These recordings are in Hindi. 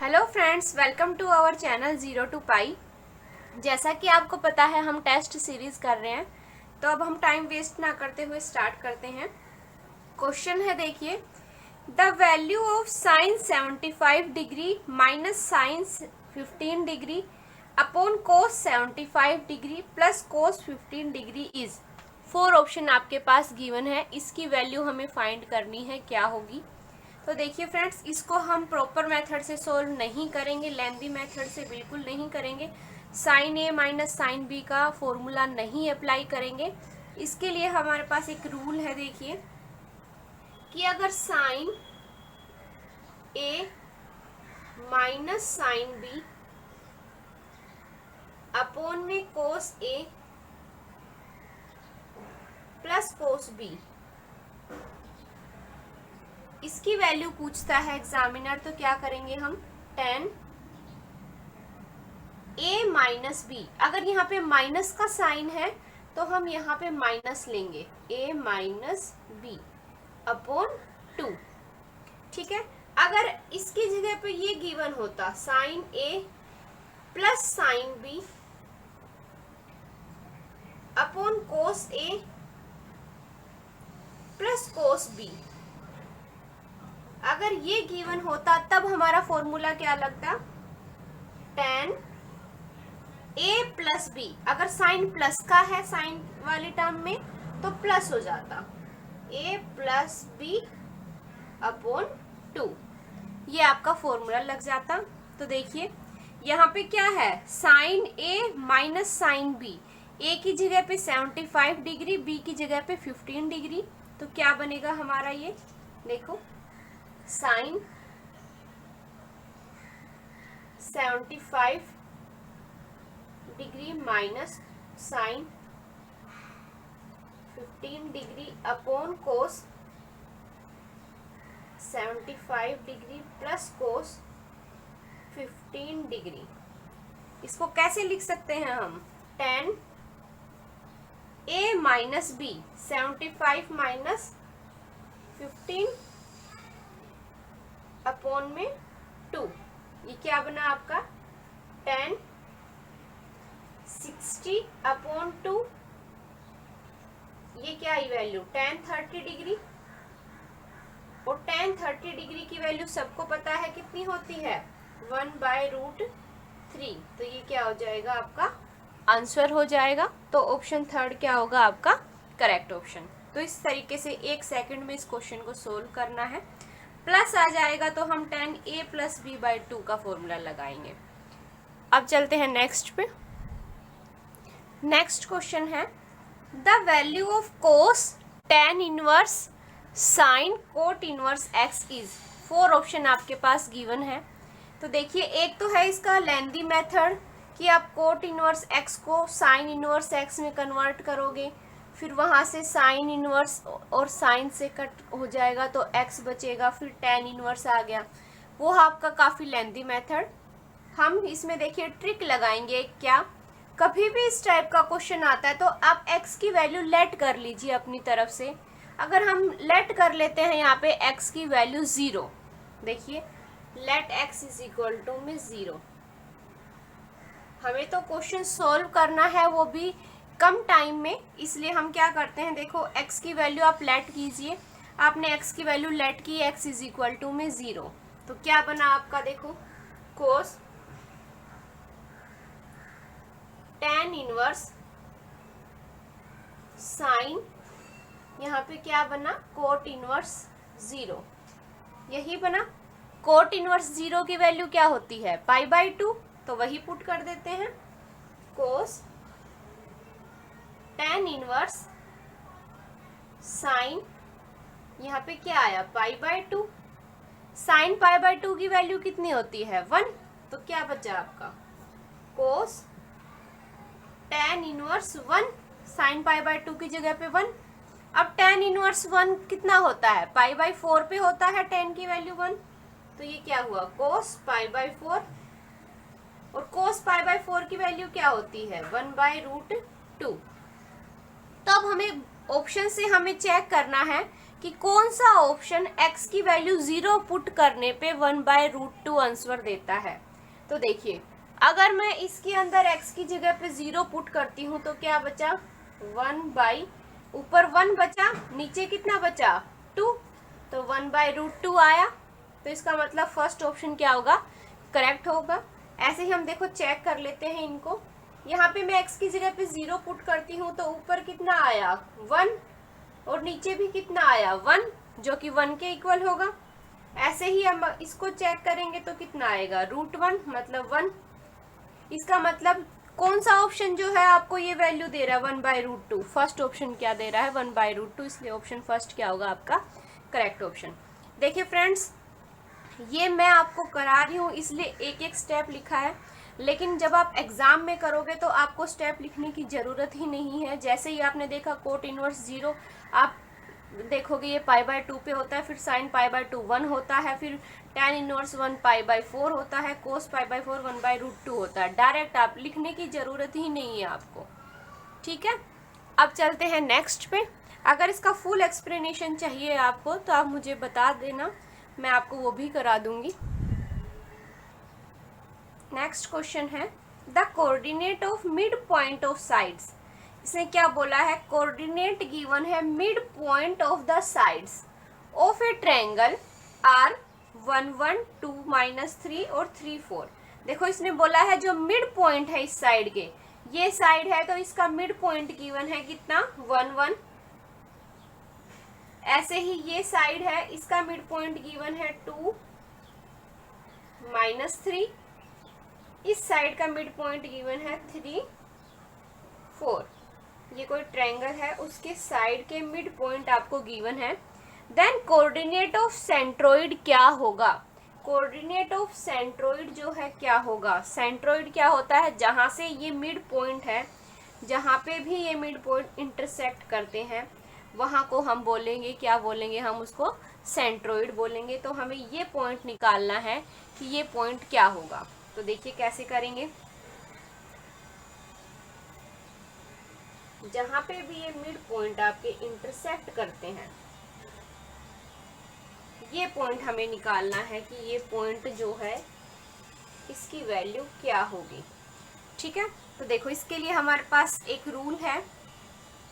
Hello friends, welcome to our channel zero to pi. जैसा कि आपको पता है हम टेस्ट सीरीज कर रहे हैं, तो अब हम टाइम वेस्ट ना करते हुए स्टार्ट करते हैं। क्वेश्चन है, देखिए, the value of sine 75 degree minus sine 15 degree upon cos 75 degree plus cos 15 degree is. 4 option आपके पास गिवन है, इसकी वैल्यू हमें फाइंड करनी है, क्या होगी। तो देखिए फ्रेंड्स, इसको हम प्रॉपर मेथड से सोल्व नहीं करेंगे, लेंदी मेथड से बिल्कुल नहीं करेंगे। साइन ए माइनस साइन बी का फॉर्मूला नहीं अप्लाई करेंगे। इसके लिए हमारे पास एक रूल है, देखिए, कि अगर साइन ए माइनस साइन बी अपॉन में कोस ए प्लस कोस बी, इसकी वैल्यू पूछता है एग्जामिनर, तो क्या करेंगे हम, tan a माइनस बी। अगर यहाँ पे माइनस का साइन है तो हम यहाँ पे माइनस लेंगे, a माइनस बी अपॉन 2। ठीक है, अगर इसकी जगह पे ये गिवन होता sine a plus sine b upon cos a plus cos b, अगर ये गिवन होता तब हमारा फॉर्मूला क्या लगता, tan a प्लस बी। अगर साइन प्लस का है साइन वाले टर्म में तो प्लस हो जाता, a प्लस बी अपॉन 2, ये आपका फॉर्मूला लग जाता। तो देखिए यहाँ पे क्या है, sine a minus sine b, a की जगह पे 75 डिग्री, b की जगह पे 15 डिग्री, तो क्या बनेगा हमारा, ये देखो, sine 75 degree minus sine 15 degree upon cos 75 degree plus cos 15 degree. इसको कैसे लिख सकते हैं हम, tan a minus b, 75 minus 15 upon में 2, ये क्या बना आपका, tan 60 अपॉन 2, ये क्या आई वैल्यू, tan 30 डिग्री। और tan 30 डिग्री की वैल्यू सबको पता है कितनी होती है, 1/√3। तो ये क्या हो जाएगा, आपका आंसर हो जाएगा। तो ऑप्शन थर्ड क्या होगा आपका करेक्ट ऑप्शन। तो इस तरीके से 1 सेकंड में इस क्वेश्चन को सोल्व करना है। प्लस आ जाएगा तो हम tan a plus b by 2 का फॉर्मूला लगाएंगे। अब चलते हैं नेक्स्ट पे। नेक्स्ट क्वेश्चन है, the value of cos tan inverse sine cot inverse x is. 4 option आपके पास गिवन है। तो देखिए, एक तो है इसका लेंदी मेथड कि आप कोट इनवर्स x को साइन इनवर्स x में कन्वर्ट करोगे, फिर वहाँ से साइन इनवर्स और साइन से कट हो जाएगा तो x बचेगा, फिर tan इनवर्स आ गया, वो आपका काफ़ी लेंदी मेथड। हम इसमें देखिए ट्रिक लगाएंगे, क्या, कभी भी इस टाइप का क्वेश्चन आता है तो आप x की वैल्यू लेट कर लीजिए अपनी तरफ से। अगर हम लेट कर लेते हैं यहाँ पे x की वैल्यू 0, देखिए let x is equal to में 0, हमें तो क्वेश्चन सॉल्व करना है वो भी कम टाइम में, इसलिए हम क्या करते हैं, देखो x की वैल्यू आप लेट कीजिए। आपने x की वैल्यू लेट की, x इज इक्वल टू में 0, तो क्या बना आपका, देखो, कोस tan इनवर्स साइन, यहाँ पे क्या बना, कोट इनवर्स 0, यही बना। कोट इनवर्स 0 की वैल्यू क्या होती है, π/2, तो वही पुट कर देते हैं, कोस tan इनवर्स साइन, यहाँ पे क्या आया, π/2, साइन π/2 की वैल्यू कितनी होती है, 1, तो क्या बचा आपका, कोस tan इनवर्स 1, साइन π/2 की जगह पे 1। अब tan इनवर्स 1 कितना होता है, π/4 पे होता है tan की वैल्यू 1, तो ये क्या हुआ, कोस π/4, और कोस π/4 की वैल्यू क्या होती है, 1/√2। तो अब हमें ऑप्शन से हमें चेक करना है कि कौन सा ऑप्शन x की वैल्यू 0 पुट करने पे 1/√2 आंसर देता है। तो देखिए, अगर मैं इसके अंदर x की जगह पे 0 पुट करती हूँ तो क्या बचा, 1 ऊपर 1 बचा, नीचे कितना बचा, 2, तो 1/√2 आया। तो इसका मतलब फर्स्ट ऑप्शन क्या होगा, करेक्ट होगा। ऐसे ही हम देखो चेक कर लेते हैं इनको। यहाँ पे मैं x की जगह पे 0 पुट करती हूँ तो ऊपर कितना आया, 1, और नीचे भी कितना आया, 1, जो कि 1 के इक्वल होगा। ऐसे ही हम इसको चेक करेंगे तो कितना आएगा, √1 मतलब 1। इसका मतलब कौन सा ऑप्शन जो है आपको ये वैल्यू दे रहा है 1/√2, फर्स्ट ऑप्शन क्या दे रहा है 1/√2, इसलिए ऑप्शन फर्स्ट क्या होगा आपका करेक्ट ऑप्शन। देखिए फ्रेंड्स, ये मैं आपको करा रही हूँ इसलिए एक एक स्टेप लिखा है, लेकिन जब आप एग्जाम में करोगे तो आपको स्टेप लिखने की जरूरत ही नहीं है। जैसे ही आपने देखा कोट इनवर्स 0, आप देखोगे ये π/2 पे होता है, फिर sin π/2 1 होता है, फिर tan इनवर्स 1 π/4 होता है, cos π/4 1/√2 होता है। डायरेक्ट आप लिखने की जरूरत ही नहीं है आपको, ठीक है। अब चलते हैं नेक्स्ट पे। अगर इसका फुल एक्सप्लेनेशन चाहिए आपको तो आप मुझे बता देना, मैं आपको वो भी करा दूंगी। नेक्स्ट क्वेश्चन है, the coordinate of mid point of sides. इसने क्या बोला है, कोऑर्डिनेट गिवन है mid point of the sides of a triangle are 1 1 2 -3 और 3 4। देखो इसने बोला है जो मिड पॉइंट है इस साइड के, ये साइड है तो इसका मिड पॉइंट गिवन है कितना, 1 1। ऐसे ही ये साइड है, इसका मिड पॉइंट गिवन है 2 -3। इस साइड का मिड पॉइंट गिवन है 3 4। ये कोई ट्रायंगल है, उसके साइड के मिड पॉइंट आपको गिवन है। देन कोऑर्डिनेट ऑफ सेंट्रोइड क्या होगा, कोऑर्डिनेट ऑफ सेंट्रोइड जो है क्या होगा। सेंट्रोइड क्या होता है, जहां से ये मिड पॉइंट है, जहां पे भी ये मिड पॉइंट इंटरसेक्ट करते हैं वहां को हम बोलेंगे, क्या बोलेंगे, हम उसको सेंट्रोइड बोलेंगे। तो हमें ये पॉइंट निकालना है कि ये पॉइंट क्या होगा। तो देखिए कैसे करेंगे, जहां पे भी ये मिड पॉइंट आपके इंटरसेक्ट करते हैं, ये पॉइंट हमें निकालना है कि ये पॉइंट जो है इसकी वैल्यू क्या होगी, ठीक है। तो देखो इसके लिए हमारे पास एक रूल है,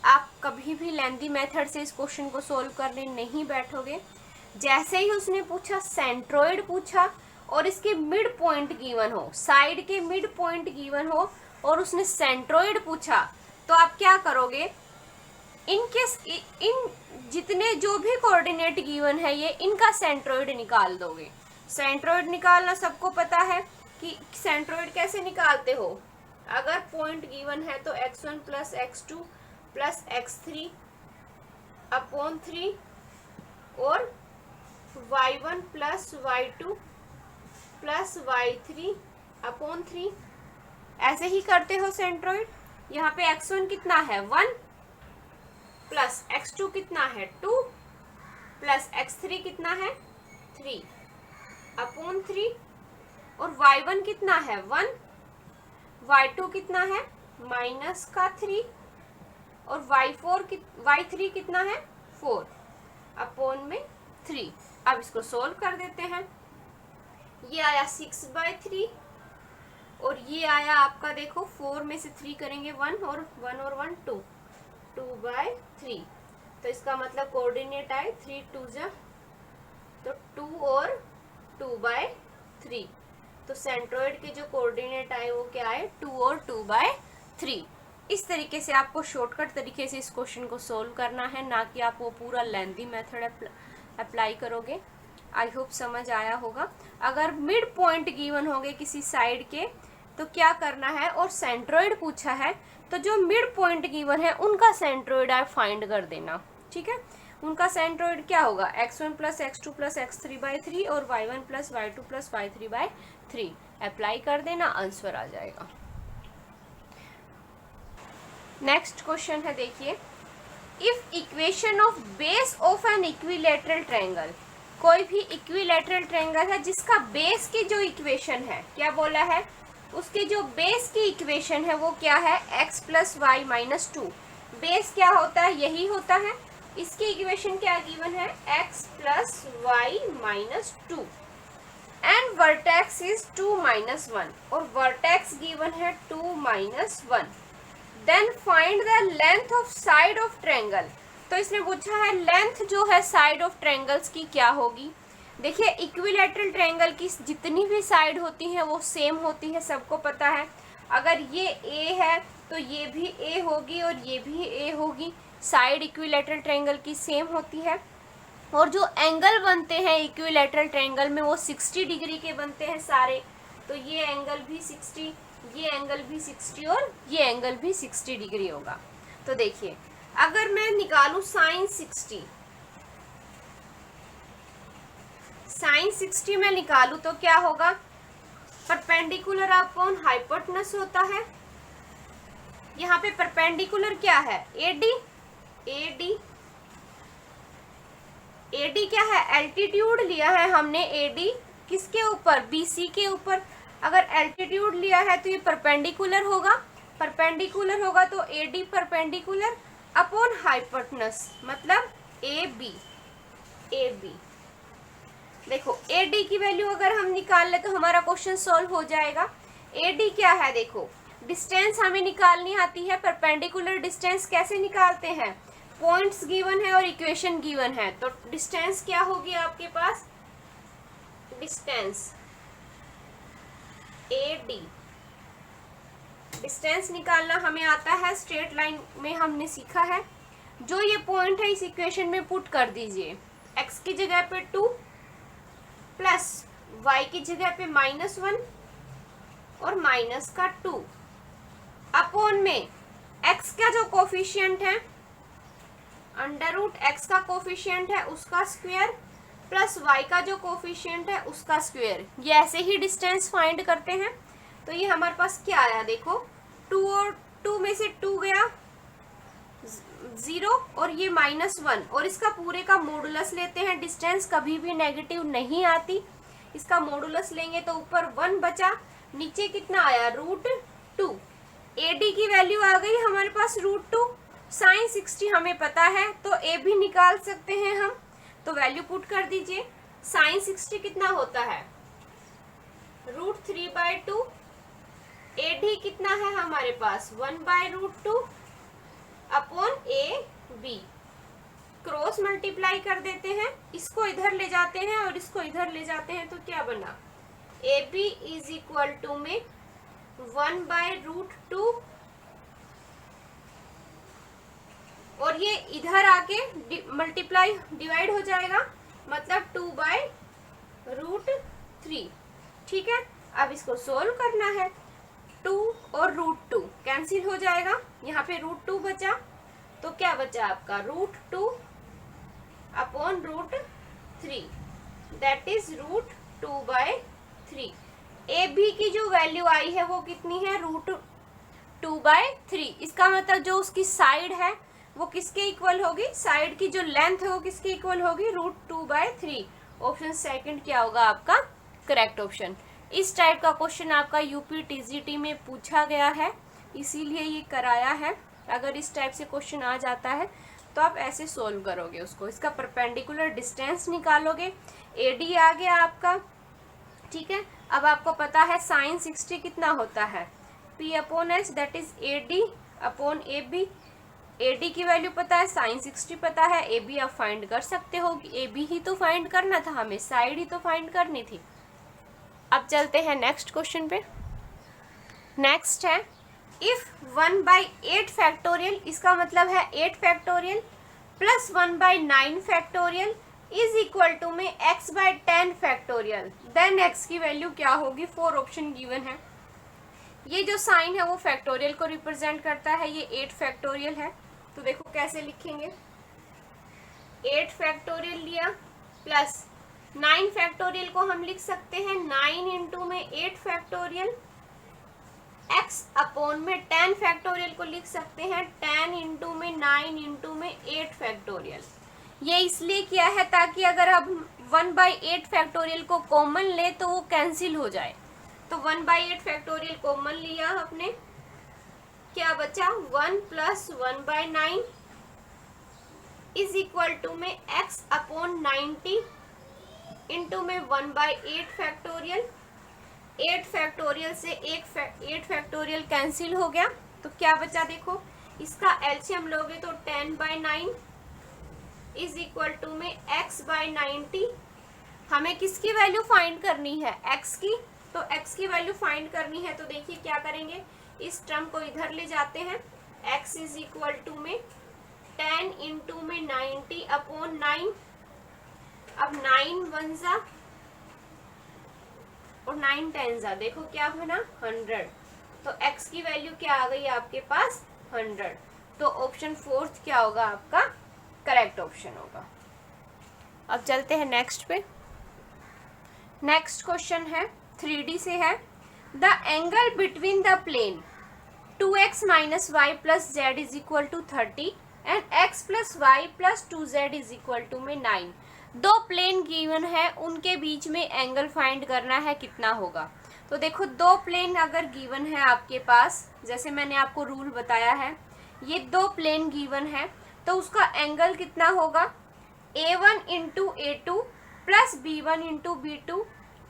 आप कभी भी लेंथी मेथड से इस क्वेश्चन को सोल्व करने नहीं बैठोगे। जैसे ही उसने पूछा सेंट्रोइड पूछा और इसके मिड पॉइंट गिवन हो, साइड के मिड पॉइंट गिवन हो और उसने सेंट्रोइड पूछा, तो आप क्या करोगे, इन जितने जो भी कोऑर्डिनेट गिवन है ये इनका सेंट्रोइड निकाल दोगे। सेंट्रोइड निकालना सबको पता है कि सेंट्रोइड कैसे निकालते हो। अगर पॉइंट गिवन है तो x1 + x2 + x3 अपॉन 3 और y1 + y2 + y3 अपॉन 3, ऐसे ही करते हो सेंट्रोइड। यहाँ पे x1 कितना है 1 प्लस x2 कितना है 2 प्लस x3 कितना है 3 अपॉन 3 और y1 कितना है 1, y2 कितना है -3 और y3 कितना है 4 अपॉन में 3। अब इसको सोल्व कर देते हैं। ये आया 6/3 और ये आया आपका, देखो 4 में से 3 करेंगे 1 और 1 2 2/3। तो इसका मतलब कोऑर्डिनेट आए 3 2 जा तो 2 और 2/3। तो सेंट्रोइड के जो कोऑर्डिनेट आए वो क्या आए, 2 और 2/3। इस तरीके से आपको शॉर्टकट तरीके से इस क्वेश्चन को सोल्व करना है, ना कि आप वो पूरा लेंथी मेथड अप्लाई करोगे। आई होप समझ आया होगा। अगर मिड पॉइंट गिवन होंगे किसी साइड के तो क्या करना है, और सेंट्रोइड पूछा है तो जो मिड पॉइंट गिवन है उनका सेंट्रोइड आप फाइंड कर देना, ठीक है। उनका सेंट्रोइड क्या होगा, x1 + x2 + x3/3 और y1 + y2 + y3/3 अप्लाई कर देना, आंसर आ जाएगा। नेक्स्ट क्वेश्चन है, देखिए, if equation of base of an equilateral triangle, कोई भी इक्विलैटरल ट्रायंगल है जिसका बेस की जो इक्वेशन है, क्या बोला है, उसके जो बेस की इक्वेशन है वो क्या है, x + y - 2। बेस क्या होता है, यही होता है, इसकी इक्वेशन क्या गिवन है, x plus y minus two and vertex is 2 minus 1 और वर्टेक्स गिवन है 2 minus 1। Then find the length of side of triangle. तो इसने पूछा है लेंथ जो है साइड ऑफ ट्रायंगल्स की क्या होगी। देखिए इक्विलैटरल ट्रायंगल की जितनी भी साइड होती है वो सेम होती है, सबको पता है। अगर ये A है तो ये भी A होगी और ये भी A होगी। साइड इक्विलैटरल ट्रायंगल की सेम होती है और जो एंगल बनते हैं इक्विलैटरल ट्रायंगल में वो 60 डिग्री के बनते हैं सारे। तो ये एंगल भी 60, ये एंगल भी 60 और ये एंगल भी 60 डिग्री होगा। तो देखिए अगर मैं निकालूं साइन 60, साइन 60 में निकालूं तो क्या होगा, परपेंडिकुलर अपॉन हाइपोटेनस होता है। यहाँ पे परपेंडिकुलर क्या है, एडी। एडी क्या है, एल्टीट्यूड लिया है हमने एडी किसके ऊपर, बीसी के ऊपर। अगर एल्टीट्यूड लिया है तो ये परपेंडिकुलर होगा, परपेंडिकुलर होगा तो एडी परपेंडिकुलर अपॉन हाइपोटेनस मतलब ए बी। देखो एडी की वैल्यू अगर हम निकाल ले तो हमारा क्वेश्चन सॉल्व हो जाएगा। एडी क्या है, देखो डिस्टेंस हमें निकालनी आती है। परपेंडिकुलर डिस्टेंस कैसे निकालते हैं, पॉइंट्स गिवन है और इक्वेशन गिवन है। तो डिस्टेंस क्या होगी आपके पास, डिस्टेंस एडी। डिस्टेंस निकालना हमें आता है, स्ट्रेट लाइन में हमने सीखा है। जो ये पॉइंट है इस इक्वेशन में पुट कर दीजिए, x की जगह पे 2 प्लस y की जगह पे -1 और माइनस का 2 अपॉन में x का जो कोफिशिएंट है अंडर रूट x का कोफिशिएंट है उसका स्क्वायर प्लस y का जो कोफिशिएंट है उसका स्क्वायर। ये ऐसे ही डिस्टेंस फाइंड करते हैं। तो ये हमारे पास क्या आया, देखो 2 और 2 में से 2 गया 0 और ये -1 और इसका पूरे का मॉडुलस लेते हैं। डिस्टेंस कभी भी नेगेटिव नहीं आती, इसका मॉडुलस लेंगे तो ऊपर 1 बचा, नीचे कितना आया √2। एडी की वैल्यू आ गई हमारे पास √2। साइन 60 हमें पता है तो ए भी निकाल सकते हैं हम। तो वैल्यू पुट कर दीजिए, साइन 60 कितना होता है √3/2। एडी कितना है हमारे पास 1/√2 upon A B. Cross multiply कर देते हैं, इसको इधर ले जाते हैं और इसको इधर ले जाते हैं तो क्या बना, A B is equal to में 1/√2 और ये इधर आके मल्टीप्लाई डिवाइड हो जाएगा मतलब 2/√3। ठीक है, अब इसको सोल्व करना है। 2 और √2 कैंसिल हो जाएगा, यहाँ पे √2 बचा तो क्या बचा आपका √2 upon √3 that is √2/3। A B की जो वैल्यू आई है वो कितनी है √2/3। इसका मतलब जो उसकी साइड है वो किसके इक्वल होगी, साइड की जो लेंथ है वो किसके इक्वल होगी √2/3। ऑप्शन सेकंड क्या होगा आपका करेक्ट ऑप्शन। इस टाइप का क्वेश्चन आपका यूपी टीजीटी में पूछा गया है, इसीलिए ये कराया है। अगर इस टाइप से क्वेश्चन आ जाता है तो आप ऐसे सोल्व करोगे उसको, इसका परपेंडिकुलर डिस्टेंस निकालोगे, एडी आ गया आपका। ठीक है, अब आपको पता है साइन 60 कितना होता है P/H that is AD upon A B. AD की वैल्यू पता है, साइन 60 पता है, ए बी आप फाइंड कर सकते हो। ए बी ही तो फाइंड करना था हमें, साइड ही तो फाइंड करनी थी। अब चलते हैं नेक्स्ट क्वेश्चन पे। नेक्स्ट है इफ 1/8 फैक्टोरियल, इसका मतलब है 8 factorial plus 1/9 factorial is equal to में x/10 फैक्टोरियल, देन x की वैल्यू क्या होगी। 4 ऑप्शन गिवन है। ये जो साइन है वो फैक्टोरियल को रिप्रेजेंट करता है, ये 8 फैक्टोरियल है। तो देखो कैसे लिखेंगे, 8 फैक्टोरियल लिया प्लस 9 फैक्टोरियल को हम लिख सकते हैं 9 इंटू में 8 फैक्टोरियल, x अपॉन में 10 फैक्टोरियल को लिख सकते हैं 10 इंटू में 9 इंटू में 8 फैक्टोरियल। ये इसलिए किया है ताकि अगर हम 1/8 फैक्टोरियल को कॉमन ले तो वो कैंसिल हो जाए। तो 1/8 फैक्टोरियल कॉमन लिया आपने, क्या बचा 1 प्लस 1/9 इज इक्वल टू में x अपॉन 90 इंटू में 1/8 फैक्टोरियल। 8 फैक्टोरियल से 8 फैक्टोरियल कैंसिल हो गया, तो क्या बचा देखो, इसका एलसीएम लोगे तो 10/9 इज इक्वल टू में x/90। हमें किसकी वैल्यू फाइंड करनी है, x की, तो x की वैल्यू फाइंड करनी है। तो देखिए क्या करेंगे, इस टर्म को इधर ले जाते हैं, x इज इक्वल टू में 10 इंटू में 90 अपॉन 9। अब 9 1 जा और 9 10 जा, देखो क्या बना 100। तो x की वैल्यू क्या आ गई आपके पास 100। तो ऑप्शन 4 क्या होगा आपका करेक्ट ऑप्शन होगा। अब चलते हैं नेक्स्ट पे। नेक्स्ट क्वेश्चन है 3D से है, the angle between the plane 2x minus y plus z is equal to 30 and x plus y plus 2z is equal to में 9। दो प्लेन गिवन है, उनके बीच में एंगल फाइंड करना है, कितना होगा। तो देखो दो प्लेन अगर गिवन है आपके पास, जैसे मैंने आपको रूल बताया है, ये दो प्लेन गिवन है तो उसका एंगल कितना होगा, a1 into a2 plus b1 into b2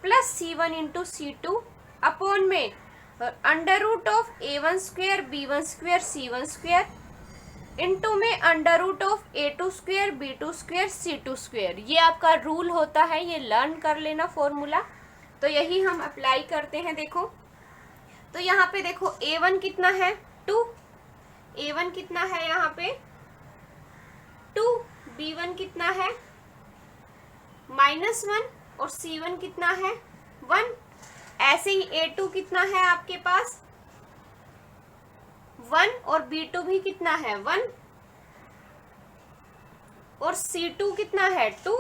plus c1 into c2 upon में under root of a1 square b1 square c1 square into में under root of a2 square b2 square c2 square. ये आपका रूल होता है, ये लर्न कर लेना फॉर्मूला। तो यही हम अप्लाई करते हैं। देखो तो यहाँ पे देखो a1 कितना है 2, a1 कितना है यहाँ पे 2, b1 कितना है -1 और c1 कितना है 1। ऐसे ही a2 कितना है आपके पास 1 और b2 भी कितना है 1 और c2 कितना है 2।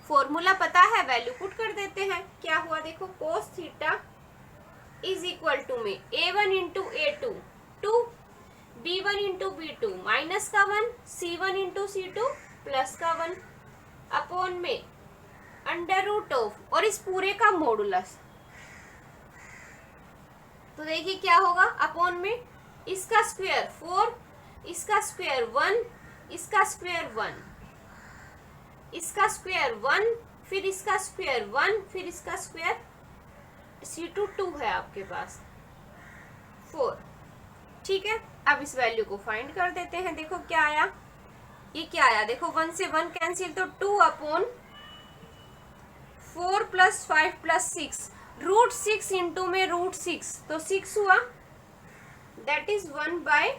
फॉर्मूला पता है, वैल्यू पुट कर देते हैं। क्या हुआ देखो, cos theta is equal to में a1 into a2 2, b1 into b2 minus का 1, c1 इंटू c2 प्लस का 1 अपॉन में अंडर रूट ऑफ और इस पूरे का मॉडुलस। तो देखिए क्या होगा, अपॉन में इसका स्क्वायर 4, इसका स्क्वायर 1, इसका स्क्वायर 1, इसका स्क्वायर 1, फिर इसका स्क्वायर 1, फिर इसका स्क्वायर c2 2 है आपके पास 4। ठीक है, अब इस वैल्यू को फाइंड कर देते हैं। देखो क्या आया, ये क्या आया देखो, 1 से 1 कैंसिल, तो 2 upon 4 plus 5 plus 6 root 6 into में रूट 6, तो 6 हुआ, दैट इज 1 बाय।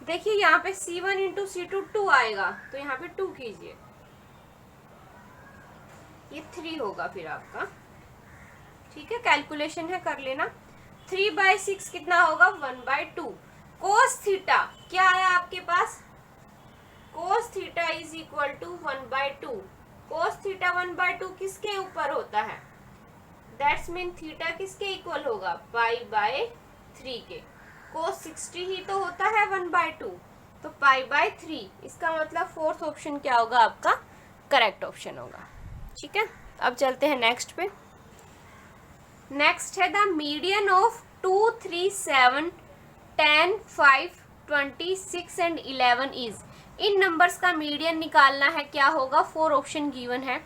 देखिए यहाँ पे c1 इंटू c2 2 आएगा, तो यहाँ पे 2 कीजिए, ये 3 होगा फिर आपका। ठीक है, कैलकुलेशन है कर लेना। 3/6 कितना होगा 1/2। कोस थीटा क्या आया आपके पास, cos theta is equal to 1/2। Cos theta 1/2 किसके ऊपर होता है, दैट्स मीन थीटा किसके इक्वल होगा π/3 के। कोस 60 ही तो होता है 1/2, तो π/3। इसका मतलब फोर्थ ऑप्शन क्या होगा आपका करेक्ट ऑप्शन होगा। ठीक है, अब चलते हैं नेक्स्ट पे। नेक्स्ट है the median of 2 3 7 10 5 26 and 11 is. In numbers का मीडियन निकालना है, क्या होगा, 4 ऑप्शन गिवन है।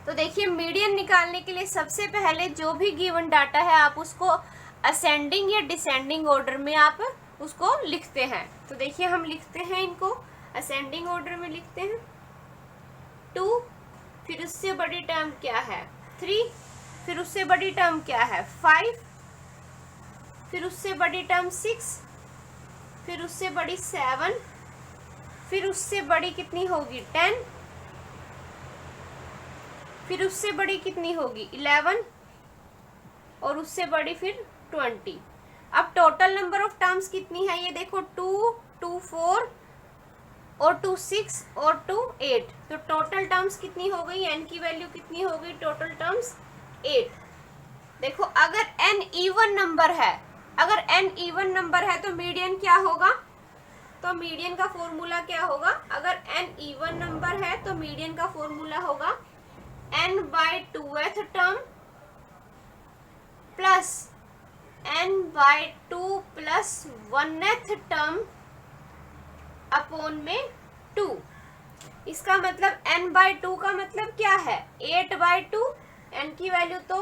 तो देखिए मीडियन निकालने के लिए सबसे पहले जो भी गिवन डाटा है आप उसको असेंडिंग या डिसेंडिंग ऑर्डर में आप उसको लिखते हैं। तो देखिए हम लिखते हैं इनको असेंडिंग ऑर्डर में लिखते हैं। 2, फिर उससे बड़ी टर्म क्या है 3, फिर उससे बड़ी टर्म क्या है 5, फिर उससे बड़ी टर्म 6, फिर उससे बड़ी 7, फिर उससे बड़ी कितनी होगी 10, फिर उससे बड़ी कितनी होगी 11 और उससे बड़ी फिर 20। अब टोटल नंबर ऑफ टर्म्स कितनी है ये देखो, 2 2 4 और 2 6 और 2 8। तो टोटल टर्म्स कितनी हो गई, n की वैल्यू कितनी हो गई टोटल टर्म्स 8। देखो अगर n इवन नंबर है, अगर n इवन नंबर है तो मीडियन क्या होगा, तो मीडियन का फॉर्मूला क्या होगा, अगर n इवन नंबर है तो मीडियन का फॉर्मूला होगा n/2th term plus n/2 plus 1th term upon में 2। इसका मतलब n/2 का मतलब क्या है, 8/2। n की वैल्यू तो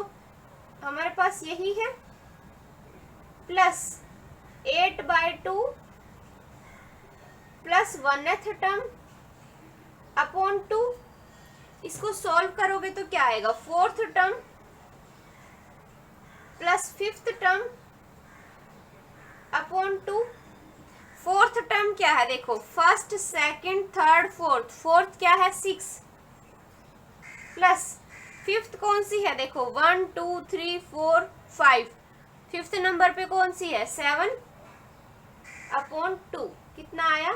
हमारे पास यही है, plus 8/2 plus 1th term upon 2। इसको सॉल्व करोगे तो क्या आएगा, 4th term plus 5th term upon 2। 4th term क्या है, देखो 1st, 2nd, 3rd, 4th। 4th क्या है, 6 प्लस 5th कौन सी है, देखो 1 2 3 4 5। 5th नंबर पे कौन सी है, 7 अपॉन 2। कितना आया,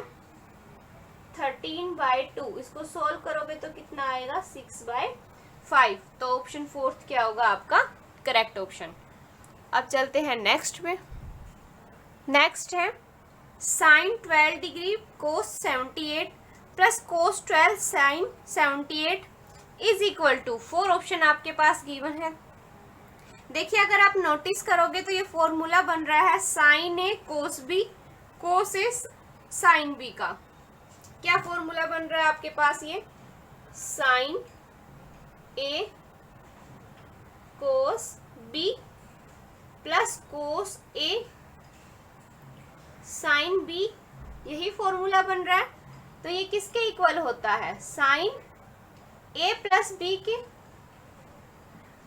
13/2। इसको सोल्व करोगे तो कितना आएगा, 6/5। तो ऑप्शन 4th क्या होगा आपका करेक्ट ऑप्शन। अब चलते हैं नेक्स्ट पे। नेक्स्ट है sine 12 degree cos 78 plus cos 12 sine 78 is equal to 4। Option आपके पास गिवन है। देखिए अगर आप नोटिस करोगे तो ये फॉर्मूला बन रहा है sign A cos B cos A sine B का। क्या फॉर्मूला बन रहा है आपके पास, ये sign A cos B plus cos A sine B, यही फॉर्मूला बन रहा है। तो ये किसके इक्वल होता है, साइन ए प्लस बी के।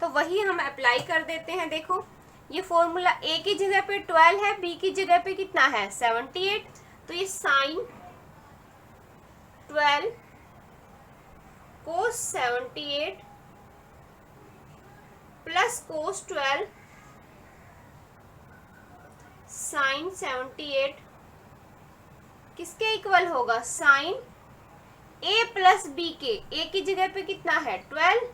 तो वही हम अप्लाई कर देते हैं। देखो ये फॉर्मूला ए की जगह पे 12 है, बी की जगह पे कितना है, 78। तो ये साइन 12 कोस 78 प्लस कोस 12 साइन 78 किसके इक्वल होगा, साइन ए प्लस बी के। ए की जगह पे कितना है 12,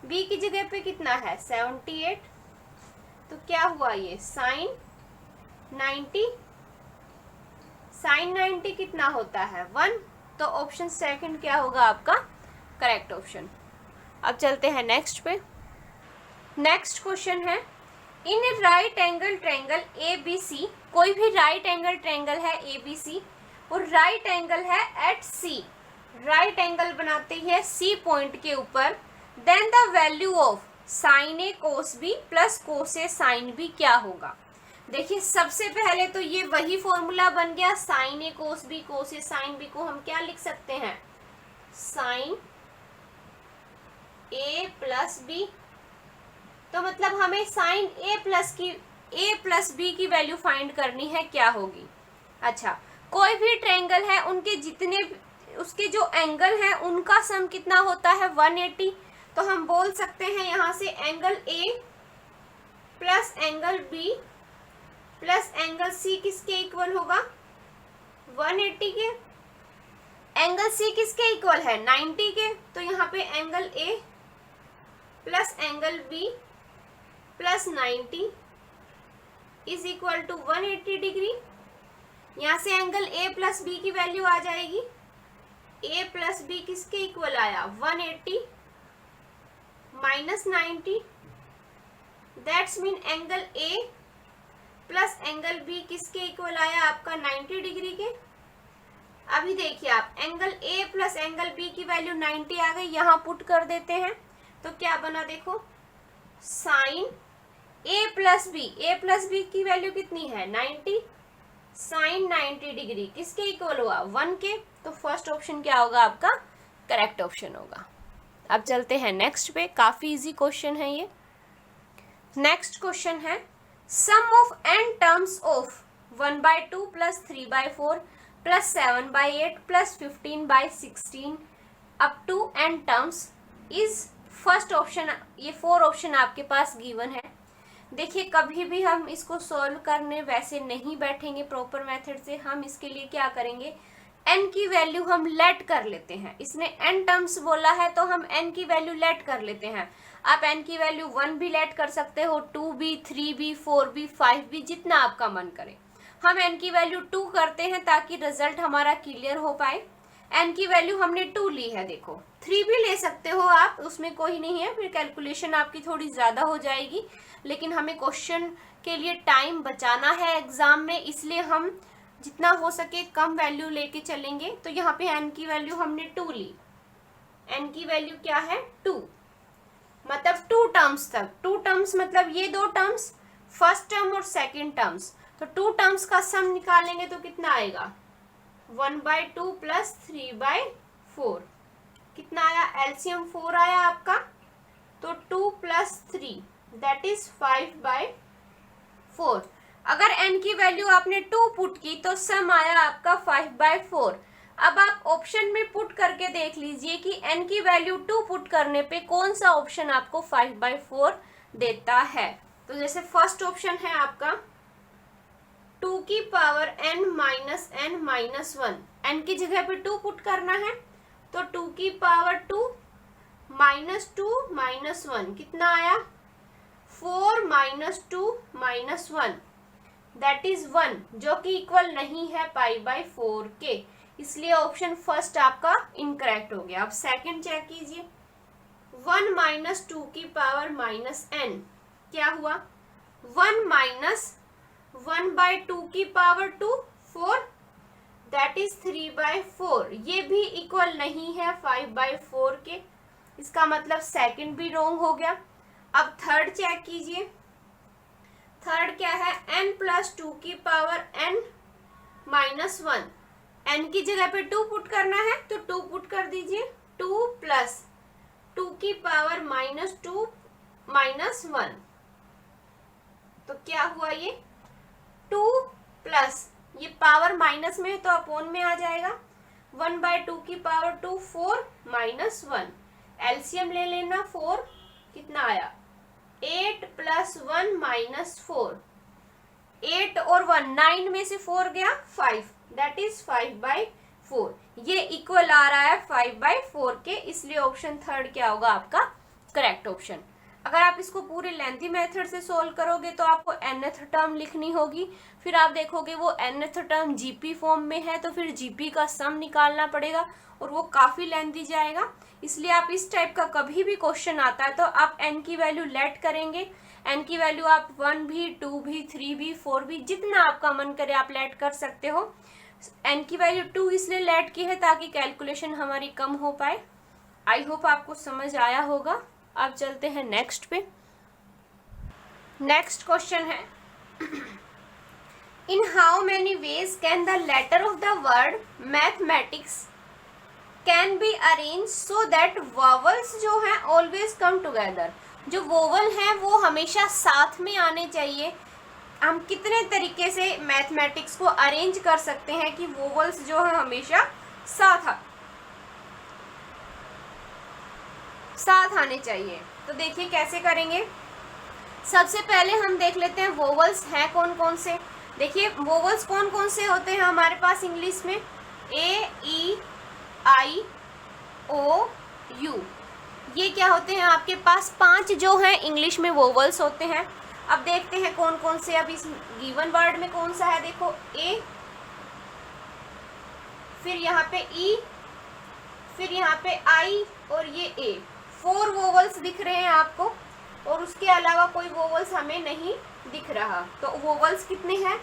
बी की जगह पे कितना है 78। तो क्या हुआ, ये साइन 90। साइन 90 कितना होता है 1। तो ऑप्शन सेकंड क्या होगा आपका करेक्ट ऑप्शन। अब चलते हैं नेक्स्ट पे। नेक्स्ट क्वेश्चन है in a right angle triangle A B C. कोई भी राइट एंगल ट्रायंगल है ए बी सी और राइट एंगल है एट सी। राइट एंगल बनाते हैं सी पॉइंट के ऊपर। Then the value of sine A cos B plus cos A sine B क्या होगा। देखिए सबसे पहले तो ये वही फॉर्मूला बन गया, sign A cos B cos A sine B को हम क्या लिख सकते हैं, साइन ए प्लस बी। तो मतलब हमें साइन ए प्लस बी की वैल्यू फाइंड करनी है, क्या होगी। अच्छा कोई भी ट्रायंगल है उनके जितने उसके जो एंगल है उनका सम कितना होता है 180। तो हम बोल सकते हैं यहाँ से angle A plus angle B plus angle C किसके इक्वल होगा 180 के। एंगल सी किसके इक्वल है 90 के। तो यहाँ पे angle A plus angle B plus 90 is equal to 180 degree. यहाँ से एंगल ए प्लस बी की वैल्यू आ जाएगी, ए प्लस बी किसके इक्वल आया 180 minus 90। That's mean angle A plus angle B किसके इक्वल आया आपका 90 डिग्री के। अभी देखिए आप angle A plus angle B की वैल्यू 90 आ गई, यहाँ पुट कर देते हैं तो क्या बना, देखो साइन ए प्लस बी की वैल्यू कितनी है 90, साइन 90 डिग्री किसके इक्वल हुआ 1 के। तो फर्स्ट ऑप्शन क्या होगा आपका करेक्ट ऑप्शन होगा। अब चलते हैं नेक्स्ट पे, काफी इजी क्वेश्चन है ये। नेक्स्ट क्वेश्चन है sum of n terms of 1/2 plus 3/4 plus 7/8 plus 15/16 up to n terms is first option. ये 4 ऑप्शन आपके पास गिवन है। देखिए कभी भी हम इसको सॉल्व करने वैसे नहीं बैठेंगे प्रॉपर मेथड से। हम इसके लिए क्या करेंगे, n की वैल्यू हम लेट कर लेते हैं। इसने n टर्म्स बोला है तो हम n की वैल्यू लेट कर लेते हैं। आप n की वैल्यू 1 भी लेट कर सकते हो, 2 भी, 3 भी, 4 भी, 5 भी, जितना आपका मन करे। हम n की वैल्यू 2 करते हैं ताकि रिजल्ट हमारा क्लियर हो पाए। n की वैल्यू हमने 2 ली है, देखो 3 भी ले सकते हो आप, उसमें कोई नहीं है, फिर कैलकुलेशन आपकी थोड़ी ज़्यादा हो जाएगी, लेकिन हमें क्वेश्चन के लिए टाइम बचाना है एग्जाम में, इसलिए हम जितना हो सके कम वैल्यू लेके चलेंगे। तो यहाँ पे n की वैल्यू हमने 2 ली, n की वैल्यू क्या है 2, मतलब 2 टर्म्स तक, 2 टर्म्स मतलब ये 2 टर्म्स, फर्स्ट टर्म और सेकंड टर्म्स, तो 2 टर्म्स का सम निकालेंगे तो कितना आएगा 1/2 प्लस 3/4, कितना आया, एलसीएम 4 आया आपका, तो 2 प्लस 3 दैट इज 5/4। अगर n की वैल्यू आपने 2 पुट की तो सम आया आपका 5/4। अब आप ऑप्शन में पुट करके देख लीजिए कि n की वैल्यू 2 पुट करने पे कौन सा ऑप्शन आपको 5/4 देता है। तो जैसे फर्स्ट ऑप्शन है आपका 2 की power n minus n minus 1, n की जगह पे 2 पुट करना है, तो 2 की पावर 2 माइनस 2 माइनस 1 कितना आया 4 माइनस 2 माइनस 1 दैट इज 1, जो कि इक्वल नहीं है π/4 के, इसलिए ऑप्शन फर्स्ट आपका इनकरेक्ट हो गया। अब सेकंड चेक कीजिए, 1 माइनस 2 की पावर माइनस n क्या हुआ 1 माइनस 1/2 की पावर 2 4 दैट इज 3/4, ये भी इक्वल नहीं है 5/4 के, इसका मतलब सेकंड भी रॉन्ग हो गया। अब थर्ड चेक कीजिए, थर्ड क्या है n प्लस 2 की पावर n माइनस 1, n की जगह पे 2 पुट करना है तो 2 पुट कर दीजिए, 2 प्लस 2 की पावर माइनस 2 माइनस 1, तो क्या हुआ ये 2 प्लस ये पावर माइनस में है तो अपोन में आ जाएगा, 1/2 की पावर 2 4 माइनस 1, एलसीएम ले लेना 4 कितना आया 8 प्लस 1 माइनस 4, 8 और 1 9 में से 4 गया 5 दैट इज 5/4, ये इक्वल आ रहा है 5/4 के, इसलिए ऑप्शन थर्ड क्या होगा आपका करेक्ट ऑप्शन। अगर आप इसको पूरे लेंथी मेथड से सोल्व करोगे तो आपको nth टर्म लिखनी होगी, फिर आप देखोगे वो nth टर्म जीपी फॉर्म में है तो फिर जीपी का सम निकालना पड़ेगा और वो काफ़ी लेंथी जाएगा, इसलिए आप इस टाइप का कभी भी क्वेश्चन आता है तो आप n की वैल्यू लेट करेंगे, n की वैल्यू आप 1 भी 2 भी 3 भी 4 भी जितना आपका मन करे आप लेट कर सकते हो। n की वैल्यू 2 इसलिए लेट की है ताकि कैलकुलेशन हमारी कम हो पाए। आई होप आपको समझ आया होगा। अब चलते हैं नेक्स्ट पे। नेक्स्ट क्वेश्चन है in how many ways can the letter of the word mathematics can be arrange so that vowels जो हैं ऑलवेज कम टुगेदर, जो वोवल हैं वो हमेशा साथ में आने चाहिए। हम कितने तरीके से मैथमेटिक्स को अरेंज कर सकते हैं कि वोवल्स जो है हमेशा साथ आने चाहिए। तो देखिए कैसे करेंगे। सबसे पहले हम देख लेते हैं वोवल्स हैं कौन कौन से। देखिए वोवल्स कौन कौन से होते हैं हमारे पास इंग्लिश में, ए ई आई ओ यू, ये क्या होते हैं आपके पास 5 जो हैं इंग्लिश में वोवल्स होते हैं। अब देखते हैं कौन कौन से। अब इस गिवन वर्ड में कौन सा है, देखो ए, फिर यहाँ पे ई, फिर यहाँ पे आई और ये ए, 4 वोवल्स दिख रहे हैं आपको और उसके अलावा कोई वोवल्स हमें नहीं दिख रहा। तो वोवल्स कितने हैं,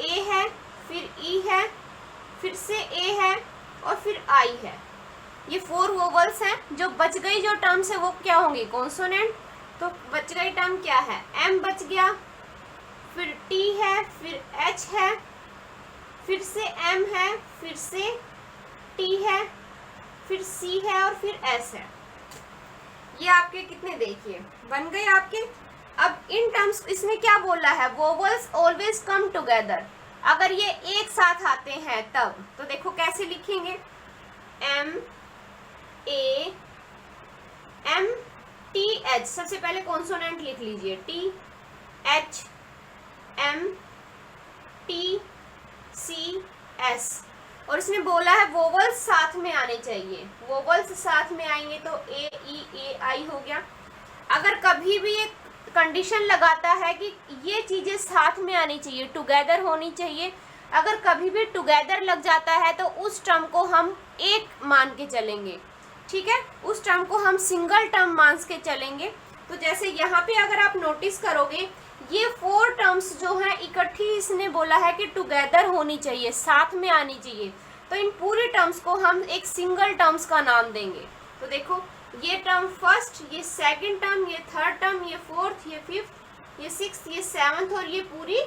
ए है, फिर ई है, फिर से ए है और फिर आई है। ये 4 वोवल्स हैं। जो बच गई जो टर्म्स है वो क्या होंगी, कॉन्सोनेंट। तो बच गई टर्म क्या है, एम बच गया, फिर टी है, फिर एच है, फिर से एम है, फिर से टी है, फिर सी है और फिर एस है। ये आपके कितने देखिए बन गए आपके। अब इन टर्म्स इसने क्या बोला है, वोवल्स ऑलवेज कम टुगेदर। अगर ये एक साथ आते हैं तब तो देखो कैसे लिखेंगे, M A M T H. सबसे पहले कॉन्सोनेंट लिख लीजिए, T H M T C S. और इसने बोला है वोवल्स साथ में आने चाहिए। वोवल्स साथ में आएंगे तो ए ई ए आई हो गया। अगर कभी भी एक कंडीशन लगाता है कि ये चीज़ें साथ में आनी चाहिए, टुगेदर होनी चाहिए, अगर कभी भी टुगेदर लग जाता है तो उस टर्म को हम एक मान के चलेंगे, ठीक है, उस टर्म को हम सिंगल टर्म मान के चलेंगे। तो जैसे यहाँ पे अगर आप नोटिस करोगे, ये 4 टर्म्स जो हैं इकट्ठी इसने बोला है कि टुगेदर होनी चाहिए, साथ में आनी चाहिए। तो इन पूरी टर्म्स को हम एक सिंगल टर्म्स का नाम देंगे। तो देखो, ये टर्म फर्स्ट, ये सेकंड टर्म, ये थर्ड टर्म, ये फोर्थ, ये फिफ्थ, ये सिक्स्थ, ये सेवंथ और ये पूरी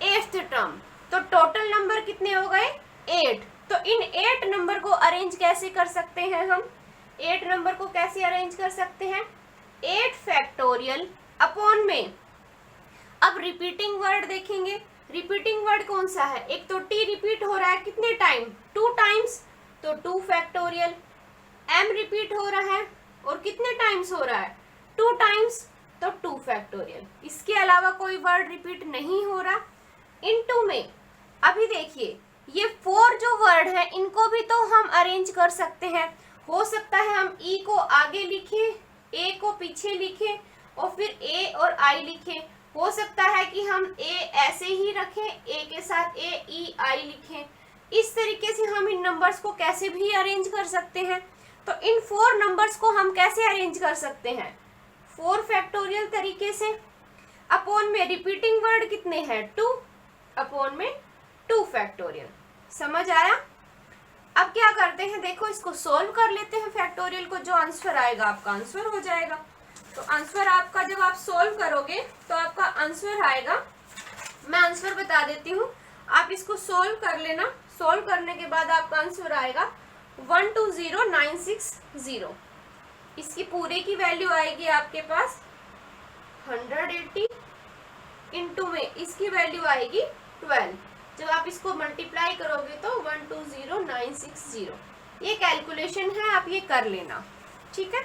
8th टर्म। तो टोटल नंबर कितने हो गए? 8। तो इन 8 नंबर को अरेंज कैसे कर सकते हैं हम? 8 नंबर को कैसे अरेंज कर सकते हैं? 8 फैक्टोरियल अपॉन में, अब रिपीटिंग वर्ड देखेंगे। रिपीटिंग वर्ड कौन सा है? एक तो टी रिपीट हो रहा है, कितने टाइम? 2 टाइम्स, तो 2 फैक्टोरियल। एम रिपीट हो रहा है और कितने टाइम्स हो रहा है? 2 टाइम्स, तो 2 फैक्टोरियल। इसके अलावा कोई वर्ड रिपीट नहीं हो रहा। इनटू में अभी देखिए, ये 4 जो वर्ड है इनको भी तो हम अरेंज कर सकते हैं। हो सकता है हम ई को आगे लिखें, ए को पीछे लिखें और फिर ए और आई लिखें। हो सकता है कि हम ए ऐसे ही रखें, ए के साथ ए ई आई लिखें। इस तरीके से हम इन नंबर्स को कैसे भी अरेंज कर सकते हैं। तो इन 4 नंबर्स को हम कैसे अरेंज कर सकते हैं? 4 फैक्टोरियल तरीके से। अपॉन में रिपीटिंग वर्ड कितने हैं? 2, अपॉन में 2 फैक्टोरियल। समझ आया? अब क्या करते हैं, देखो इसको सोल्व कर लेते हैं फैक्टोरियल को। जो आंसर आएगा आपका आंसर हो जाएगा। तो आंसर आपका जब आप सोल्व करोगे तो आपका आंसर आएगा, मैं आंसर बता देती हूँ, आप इसको सोल्व कर लेना। सोल्व करने के बाद आपका आंसर आएगा 120960। इसकी पूरे की वैल्यू आएगी आपके पास 180, इंटू में इसकी वैल्यू आएगी 12। जब आप इसको मल्टीप्लाई करोगे तो 120960। ये कैलकुलेशन है, आप ये कर लेना, ठीक है।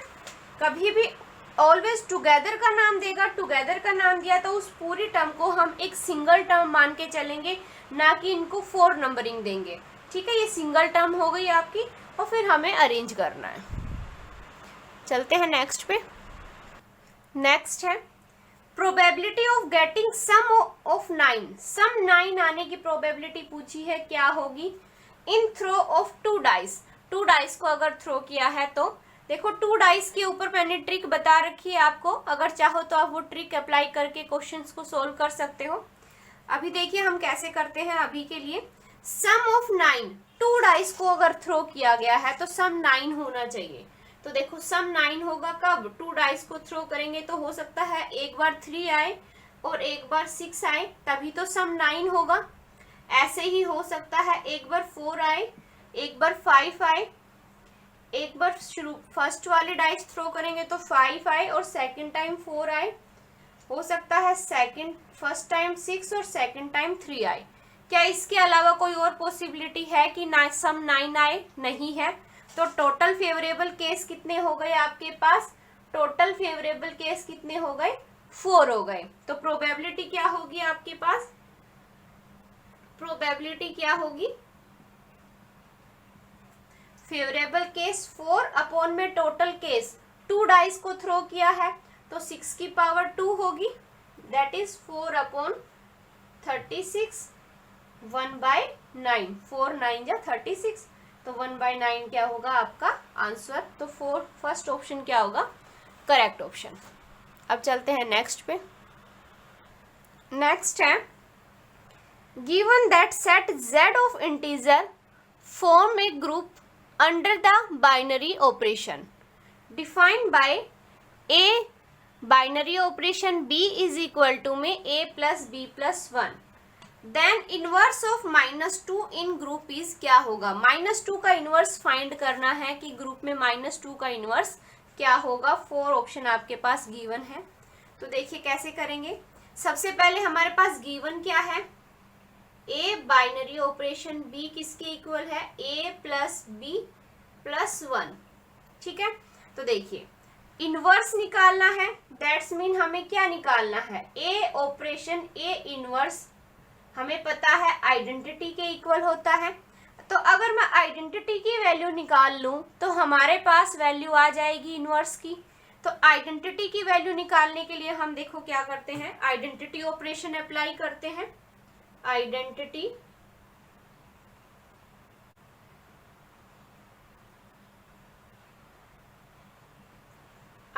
कभी भी ऑलवेज टुगेदर का नाम देगा, टुगेदर का नाम दिया तो उस पूरी टर्म को हम एक सिंगल टर्म मान के चलेंगे, ना कि इनको 4 नंबरिंग देंगे, ठीक है। ये सिंगल टर्म हो गई आपकी और फिर हमें अरेंज करना है। चलते हैं नेक्स्ट पे। नेक्स्ट है probability of getting sum of 9। Sum 9 आने की प्रोबेबिलिटी पूछी है, क्या होगी? In throw of 2 dice. 2 dice को अगर थ्रो किया है तो देखो 2 डाइस के ऊपर मैंने ट्रिक बता रखी है आपको, अगर चाहो तो आप वो ट्रिक अप्लाई करके क्वेश्चंस को सोल्व कर सकते हो। अभी देखिए हम कैसे करते हैं। अभी के लिए सम ऑफ 9, 2 डाइस को अगर थ्रो किया गया है तो सम 9 होना चाहिए। तो देखो सम 9 होगा कब? 2 डाइस को थ्रो करेंगे तो हो सकता है एक बार 3 आए और एक बार 6 आए, तभी तो सम 9 होगा। ऐसे ही हो सकता है एक बार 4 आए, एक बार 5 आए, एक बार शुरू फर्स्ट वाले डाइस थ्रो करेंगे तो 5 आए और सेकंड टाइम 4 आए। हो सकता है फर्स्ट टाइम 6 और सेकंड टाइम 3 आए। क्या इसके अलावा कोई और पॉसिबिलिटी है कि ना सम 9 आए? नहीं है। तो टोटल फेवरेबल केस कितने हो गए आपके पास? टोटल फेवरेबल केस कितने हो गए? 4 हो गए। तो प्रोबेबिलिटी क्या होगी आपके पास? प्रोबेबिलिटी क्या होगी? फेवरेबल केस 4 अपॉन में टोटल केस। 2 डाइस को थ्रो किया है तो 6 की पावर 2 होगी, दैट इज 4 अपॉन 36, 1/9। 4 9 जा 36, तो 1/9 क्या होगा आपका आंसर। तो फर्स्ट ऑप्शन क्या होगा? Correct option. अब चलते हैं नेक्स्ट पे। नेक्स्ट है given that set Z of integer form a group under the binary operation defined by a binary operation B is equal to में A प्लस B प्लस 1, then inverse of -2 in group is क्या होगा? -2 का इनवर्स फाइंड करना है कि ग्रुप में -2 का इनवर्स क्या होगा। 4 ऑप्शन आपके पास गिवन है। तो देखिए कैसे करेंगे। सबसे पहले हमारे पास गिवन क्या है? A बाइनरी ऑपरेशन B किसके इक्वल है? A प्लस B प्लस 1, ठीक है। तो देखिए इनवर्स निकालना है, दैट्स मीन हमें क्या निकालना है? A ऑपरेशन A इनवर्स हमें पता है आइडेंटिटी के इक्वल होता है। तो अगर मैं आइडेंटिटी की वैल्यू निकाल लूं तो हमारे पास वैल्यू आ जाएगी इनवर्स की। तो आइडेंटिटी की वैल्यू निकालने के लिए हम देखो क्या करते हैं, आइडेंटिटी ऑपरेशन अप्लाई करते हैं। Identity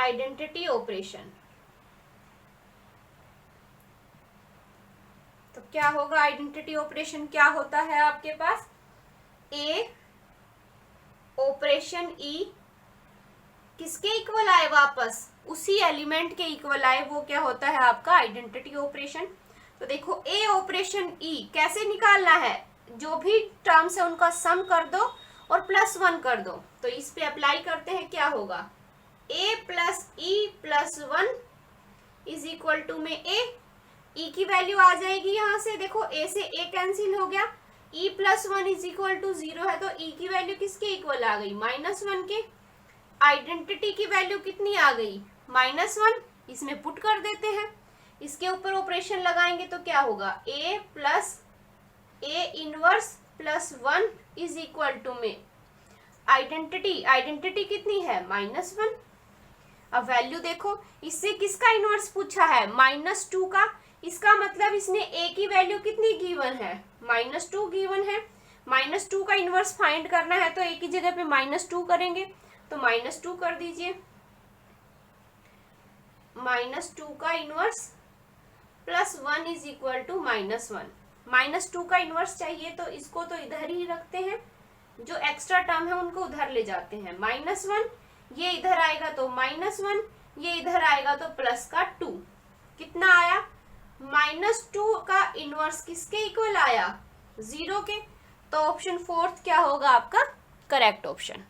identity operation. तो क्या होगा आइडेंटिटी ऑपरेशन, क्या होता है आपके पास, ए ऑपरेशन ई किसके इक्वल आए, वापस उसी एलिमेंट के इक्वल आए, वो क्या होता है आपका आइडेंटिटी ऑपरेशन। तो देखो ए ऑपरेशन ई कैसे निकालना है, जो भी टर्म्स है उनका सम कर दो और +1 कर दो। तो इस पे अप्लाई करते हैं, क्या होगा a plus E plus 1 is equal to में a, e की वैल्यू आ जाएगी यहां से, देखो a से a कैंसिल हो गया, e plus 1 is equal to 0 है, तो e की वैल्यू किसके इक्वल आ गई, -1 के। आइडेंटिटी की वैल्यू कितनी आ गई, -1, इसमें पुट कर देते हैं, इसके ऊपर ऑपरेशन लगाएंगे तो क्या होगा, a plus a inverse plus 1 is equal to में आइडेंटिटी कितनी है, -1। अब वैल्यू देखो, इससे किसका इनवर्स पूछा है, -2 का, इसका मतलब इसमें a की वैल्यू कितनी गिवन है, -2 गिवन है। -2 का इनवर्स फाइंड करना है तो a की जगह पे -2 करेंगे, तो -2 कर दीजिए, -2 का inverse plus 1 is equal to -1। -2 का इनवर्स चाहिए तो इसको तो इधर ही रखते हैं, जो एक्स्ट्रा टर्म है उनको उधर ले जाते हैं, -1 ये इधर आएगा तो -1, ये इधर आएगा तो प्लस का 2, कितना आया, -2 का इनवर्स किसके इक्वल आया, 0 के। तो ऑप्शन 4 क्या होगा आपका करेक्ट ऑप्शन।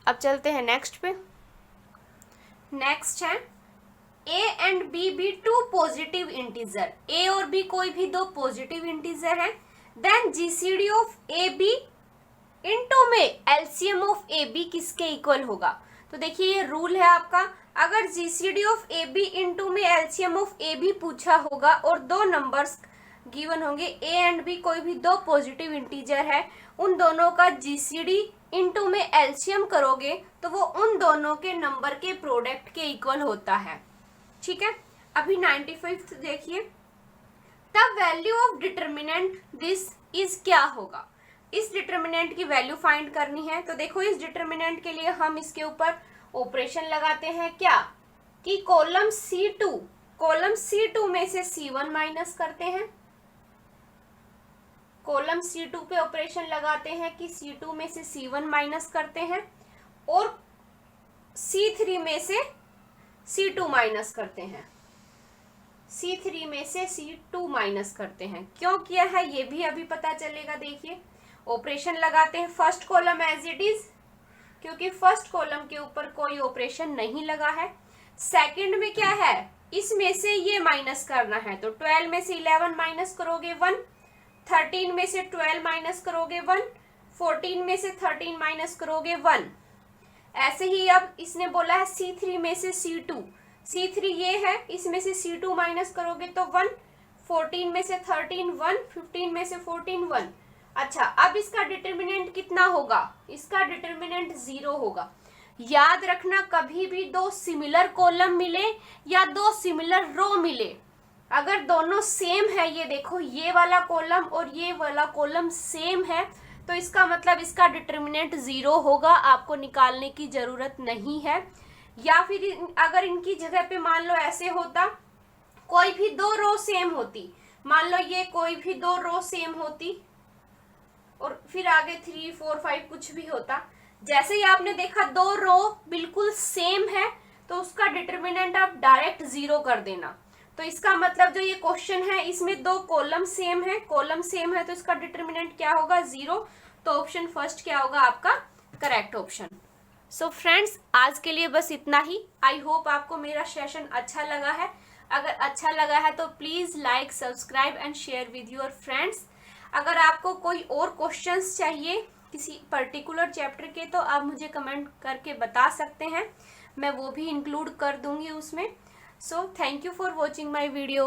अब चलते हैं नेक्स्ट पे। नेक्स्ट है a एंड b भी 2 पॉजिटिव इंटीजर, a और b कोई भी 2 पॉजिटिव इंटीजर है, then GCD of A B into में एलसीएम ऑफ ए बी किसके इक्वल होगा। तो देखिए ये रूल है आपका, अगर GCD of A B into में एलसीएम ऑफ ए बी पूछा होगा और 2 नंबर्स गिवन होंगे, a एंड b कोई भी 2 पॉजिटिव इंटीजर है, उन दोनों का जीसीडी इनटू में एलसीएम करोगे तो वो उन दोनों के नंबर के प्रोडक्ट के इक्वल होता है, ठीक है। अभी 95th देखिए, the value of determinant this is क्या होगा, इस डिटर्मिनेंट की वैल्यू फाइंड करनी है। तो देखो इस डिटर्मिनेंट के लिए हम इसके ऊपर ऑपरेशन लगाते हैं, क्या कि कॉलम C2 में से C1 माइनस करते हैं, कॉलम C2 पे ऑपरेशन लगाते हैं कि C2 में से C1 माइनस करते हैं और C3 में से C2 माइनस करते हैं, C3 में से C2 माइनस करते हैं। क्यों किया है ये भी अभी पता चलेगा। देखिए ऑपरेशन लगाते हैं first column as it is, क्योंकि फर्स्ट कॉलम के ऊपर कोई ऑपरेशन नहीं लगा है। सेकंड में क्या है, इसमें से ये माइनस करना है, तो 12 में से 11 माइनस करोगे 1, 13 में से 12 माइनस करोगे 1, 14 में से 13 माइनस करोगे 1। ऐसे ही अब इसने बोला है C3 में से C2, C3 ये है, इसमें से C2 माइनस करोगे तो 1, 14 में से 13 1, 15 में से 14 1। अच्छा अब इसका डिटर्मिनेंट कितना होगा, इसका डिटर्मिनेंट 0 होगा। याद रखना कभी भी 2 सिमिलर कॉलम मिले या 2 सिमिलर रो मिले, अगर दोनों सेम है, ये देखो ये वाला कॉलम और ये वाला कॉलम सेम है, तो इसका मतलब इसका डिटर्मिनेंट 0 होगा, आपको निकालने की जरूरत नहीं है। या फिर अगर इनकी जगह पे मान लो ऐसे होता, कोई भी 2 रो सेम होती, मान लो ये कोई भी 2 रो सेम होती और फिर आगे 3 4 5 कुछ भी होता, जैसे ही आपने देखा 2 रो बिल्कुल सेम है तो उसका डिटर्मिनेंट आप डायरेक्ट 0 कर देना। तो इसका मतलब जो ये क्वेश्चन है इसमें 2 कॉलम सेम है, तो इसका डिटर्मिनेंट क्या होगा 0। तो ऑप्शन फर्स्ट क्या होगा आपका करेक्ट ऑप्शन। सो फ्रेंड्स आज के लिए बस इतना ही। आई होप आपको मेरा सेशन अच्छा लगा है। अगर अच्छा लगा है तो please like subscribe and share with your friends. अगर आपको कोई और क्वेश्चंस चाहिए किसी पर्टिकुलर चैप्टर के तो आप मुझे कमेंट करके बता सकते हैं, मैं वो भी इंक्लूड कर दूंगी उसमें। So thank you for watching my video.